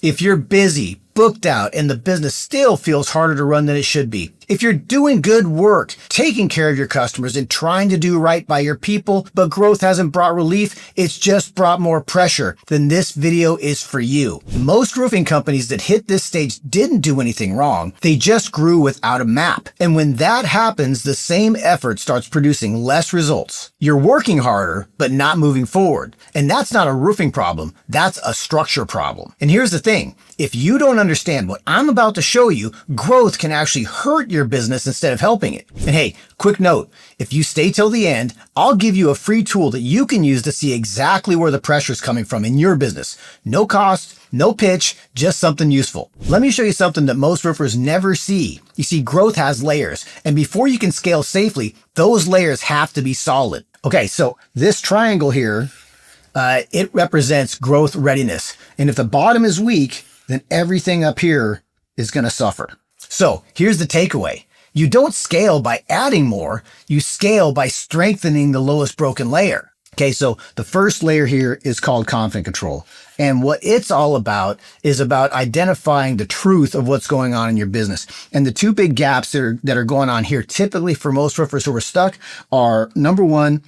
If you're busy, booked out, and the business still feels harder to run than it should be, if you're doing good work, taking care of your customers and trying to do right by your people, but growth hasn't brought relief, it's just brought more pressure, then this video is for you. Most roofing companies that hit this stage didn't do anything wrong. They just grew without a map. And when that happens, the same effort starts producing less results. You're working harder, but not moving forward. And that's not a roofing problem. That's a structure problem. And here's the thing. If you don't understand what I'm about to show you, growth can actually hurt your business instead of helping it. And hey, quick note, if you stay till the end, I'll give you a free tool that you can use to see exactly where the pressure is coming from in your business. No cost, no pitch, just something useful. Let me show you something that most roofers never see. You see, growth has layers, and before you can scale safely, those layers have to be solid. Okay, so this triangle here, it represents growth readiness. And if the bottom is weak, then everything up here is going to suffer. So here's the takeaway. You don't scale by adding more. You scale by strengthening the lowest broken layer. Okay, so the first layer here is called confident control. And what it's all about is about identifying the truth of what's going on in your business. And the two big gaps that are going on here, typically for most roofers who are stuck, are number one,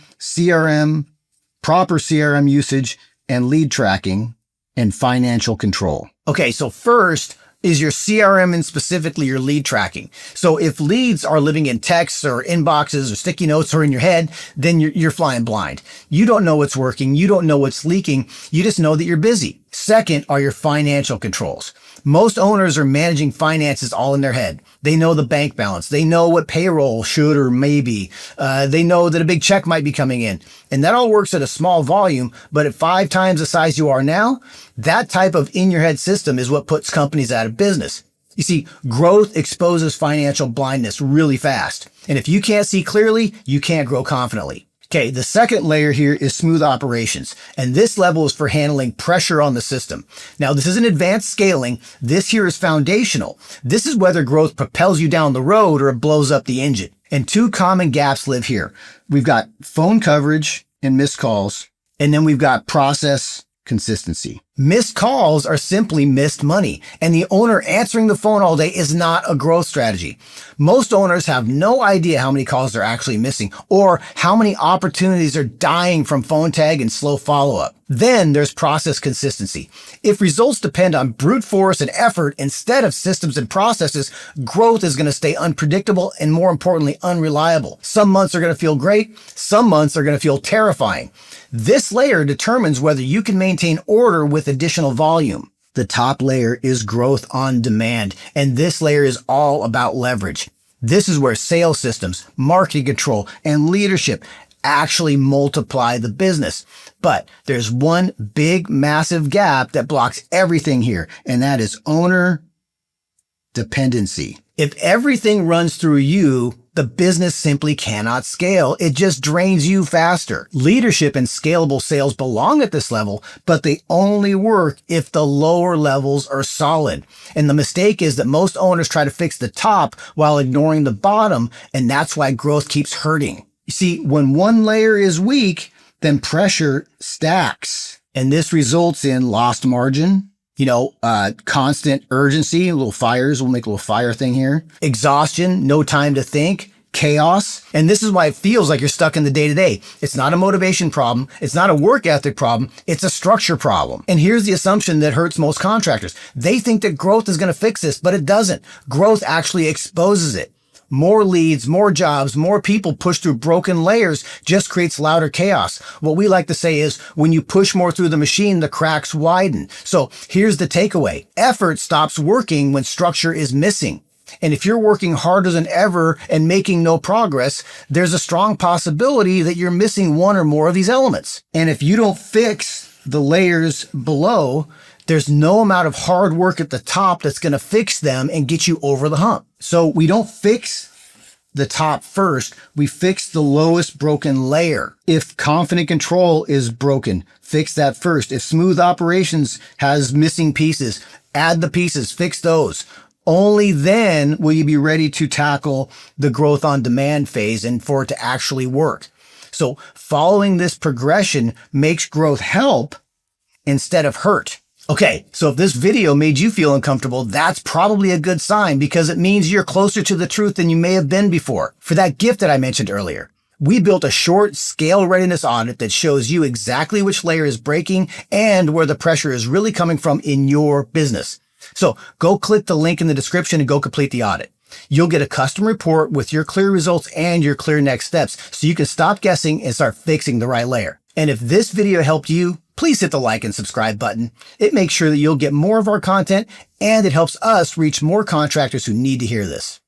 proper CRM usage and lead tracking and financial control. Okay, so first is your CRM and specifically your lead tracking. So if leads are living in texts or inboxes or sticky notes or in your head, then you're flying blind. You don't know what's working. You don't know what's leaking. You just know that you're busy. Second are your financial controls. Most owners are managing finances all in their head. They know the bank balance. They know what payroll should or may be. They know that a big check might be coming in. And that all works at a small volume, but at 5 times the size you are now, that type of in-your-head system is what puts companies out of business. You see, growth exposes financial blindness really fast. And if you can't see clearly, you can't grow confidently. Okay, the second layer here is smooth operations, and this level is for handling pressure on the system. Now, this isn't advanced scaling. This here is foundational. This is whether growth propels you down the road or it blows up the engine. And two common gaps live here. We've got phone coverage and missed calls, and then we've got process consistency. Missed calls are simply missed money, and the owner answering the phone all day is not a growth strategy. Most owners have no idea how many calls they're actually missing or how many opportunities are dying from phone tag and slow follow-up. Then there's process consistency. If results depend on brute force and effort instead of systems and processes, growth is going to stay unpredictable and, more importantly, unreliable. Some months are going to feel great. Some months are going to feel terrifying. This layer determines whether you can maintain order with additional volume. The top layer is growth on demand, and this layer is all about leverage. This is where sales systems, marketing control, and leadership actually multiply the business. But there's one big, massive gap that blocks everything here, and that is owner dependency. If everything runs through you, the business simply cannot scale. It just drains you faster. Leadership and scalable sales belong at this level, but they only work if the lower levels are solid. And the mistake is that most owners try to fix the top while ignoring the bottom, and that's why growth keeps hurting. You see, when one layer is weak, then pressure stacks, and this results in lost margin, constant urgency, little fires, we'll make a little fire thing here. Exhaustion, no time to think, chaos. And this is why it feels like you're stuck in the day-to-day. It's not a motivation problem. It's not a work ethic problem. It's a structure problem. And here's the assumption that hurts most contractors. They think that growth is going to fix this, but it doesn't. Growth actually exposes it. More leads, more jobs, more people pushed through broken layers just creates louder chaos. What we like to say is when you push more through the machine, the cracks widen. So here's the takeaway. Effort stops working when structure is missing. And if you're working harder than ever and making no progress, there's a strong possibility that you're missing one or more of these elements. And if you don't fix the layers below, there's no amount of hard work at the top that's going to fix them and get you over the hump. So we don't fix the top first. We fix the lowest broken layer. If confident control is broken, fix that first. If smooth operations has missing pieces, add the pieces, fix those. Only then will you be ready to tackle the growth on demand phase and for it to actually work. So following this progression makes growth help instead of hurt. Okay, so if this video made you feel uncomfortable, that's probably a good sign because it means you're closer to the truth than you may have been before. For that gift that I mentioned earlier, we built a short scale readiness audit that shows you exactly which layer is breaking and where the pressure is really coming from in your business. So go click the link in the description and go complete the audit. You'll get a custom report with your clear results and your clear next steps so you can stop guessing and start fixing the right layer. And if this video helped you, please hit the like and subscribe button. It makes sure that you'll get more of our content and it helps us reach more contractors who need to hear this.